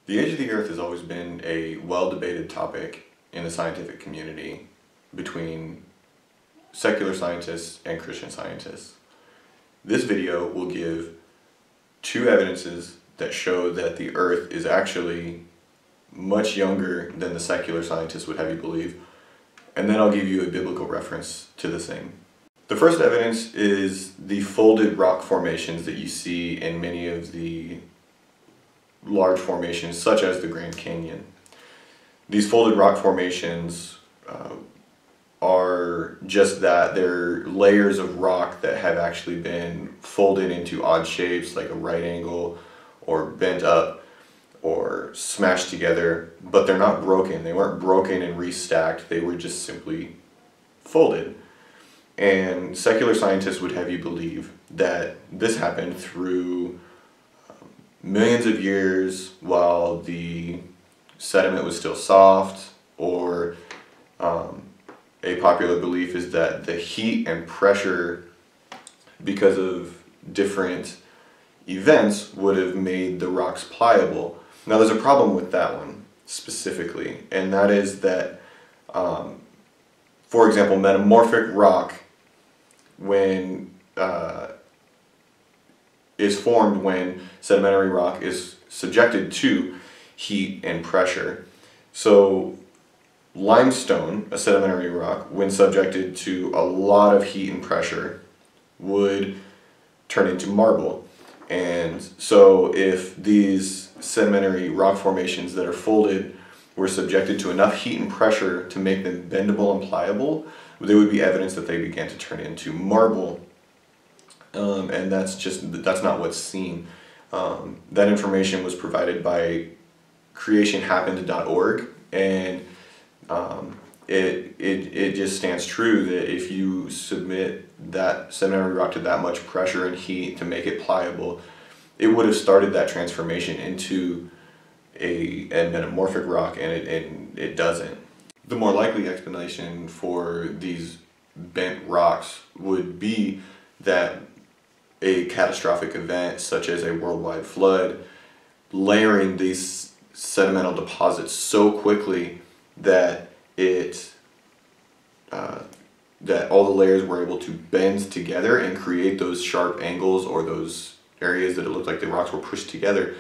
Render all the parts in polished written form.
The age of the Earth has always been a well-debated topic in the scientific community between secular scientists and Christian scientists. This video will give two evidences that show that the Earth is actually much younger than the secular scientists would have you believe, and then I'll give you a biblical reference to the same. The first evidence is the folded rock formations that you see in many of the large formations such as the Grand Canyon. These folded rock formations are just that. They're layers of rock that have actually been folded into odd shapes like a right angle or bent up or smashed together, but they're not broken. They weren't broken and restacked, they were just simply folded. And secular scientists would have you believe that this happened through millions of years while the sediment was still soft, or a popular belief is that the heat and pressure, because of different events, would have made the rocks pliable. Now there's a problem with that one specifically, and that is that, for example, metamorphic rock, when is formed when sedimentary rock is subjected to heat and pressure. So limestone, a sedimentary rock, when subjected to a lot of heat and pressure, would turn into marble. And so if these sedimentary rock formations that are folded were subjected to enough heat and pressure to make them bendable and pliable, there would be evidence that they began to turn into marble. And that's not what's seen. That information was provided by creationhappened.org, and it just stands true that if you submit that sedimentary rock to that much pressure and heat to make it pliable, it would have started that transformation into a metamorphic rock, and it doesn't. The more likely explanation for these bent rocks would be that a catastrophic event such as a worldwide flood layering these sedimental deposits so quickly that that all the layers were able to bend together and create those sharp angles, or those areas that it looked like the rocks were pushed together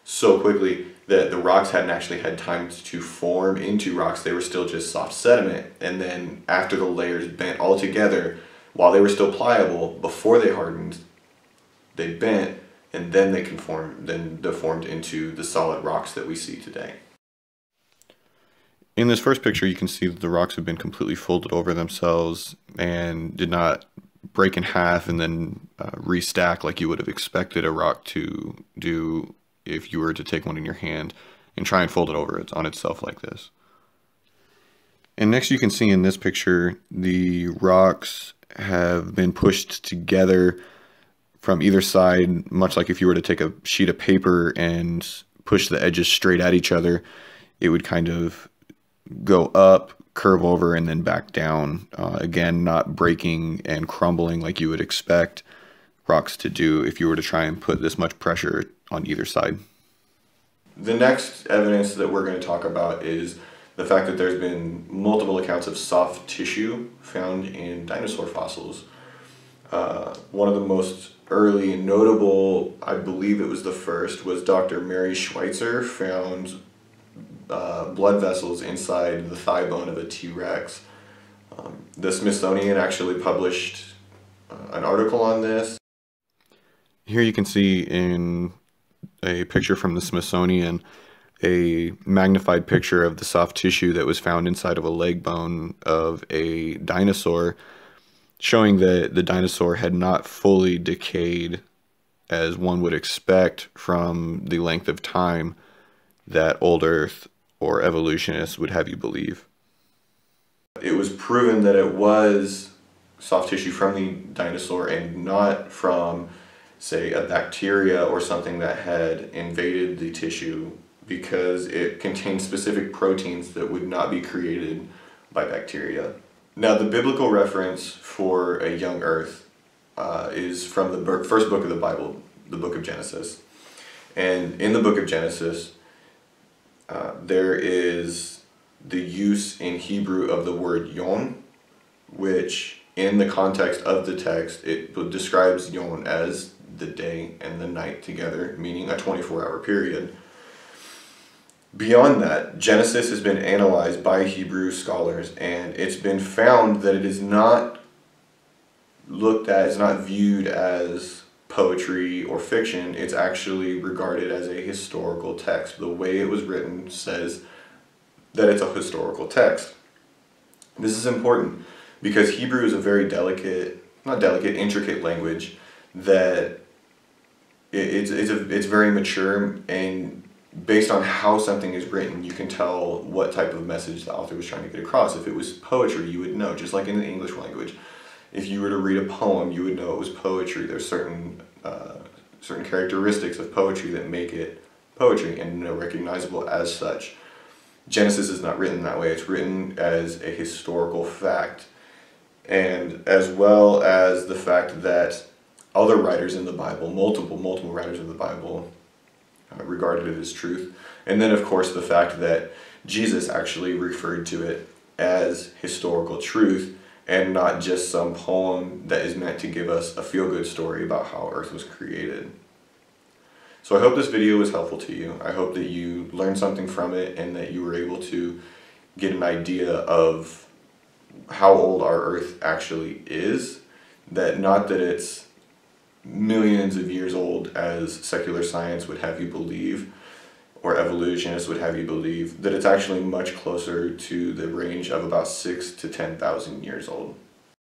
so quickly that the rocks hadn't actually had time to form into rocks. They were still just soft sediment, and then after the layers bent all together, while they were still pliable, before they hardened, they bent, and then they formed into the solid rocks that we see today. In this first picture, you can see that the rocks have been completely folded over themselves and did not break in half and then restack like you would have expected a rock to do if you were to take one in your hand and try and fold it over on itself like this. And next, you can see in this picture, the rocks have been pushed together from either side, much like if you were to take a sheet of paper and push the edges straight at each other, it would kind of go up, curve over, and then back down. Again, not breaking and crumbling like you would expect rocks to do if you were to try and put this much pressure on either side. The next evidence that we're going to talk about is the fact that there's been multiple accounts of soft tissue found in dinosaur fossils. One of the most early and notable, I believe it was the first, was Dr. Mary Schweitzer found blood vessels inside the thigh bone of a T-Rex. The Smithsonian actually published an article on this. Here you can see in a picture from the Smithsonian a magnified picture of the soft tissue that was found inside of a leg bone of a dinosaur, showing that the dinosaur had not fully decayed as one would expect from the length of time that old Earth or evolutionists would have you believe. It was proven that it was soft tissue from the dinosaur and not from, say, a bacteria or something that had invaded the tissue, because it contained specific proteins that would not be created by bacteria. Now, the biblical reference for a young Earth is from the first book of the Bible, the book of Genesis. And in the book of Genesis, There is the use in Hebrew of the word yom, which in the context of the text, it describes yom as the day and the night together, meaning a 24-hour period. Beyond that, Genesis has been analyzed by Hebrew scholars, and it's been found that it is not looked at, it's not viewed as poetry or fiction. It's actually regarded as a historical text. The way it was written says that it's a historical text. This is important because Hebrew is a very intricate language that it's very mature, and based on how something is written, you can tell what type of message the author was trying to get across. If it was poetry, you would know, just like in the English language. If you were to read a poem, you would know it was poetry. There's certain characteristics of poetry that make it poetry and recognizable as such. Genesis is not written that way. It's written as a historical fact, and as well as the fact that other writers in the Bible, multiple writers of the Bible, regarded it as truth. And then of course the fact that Jesus actually referred to it as historical truth and not just some poem that is meant to give us a feel-good story about how Earth was created. So I hope this video was helpful to you. I hope that you learned something from it and that you were able to get an idea of how old our Earth actually is. That not that it's millions of years old as secular science would have you believe, or evolutionists would have you believe, that it's actually much closer to the range of about 6,000 to 10,000 years old.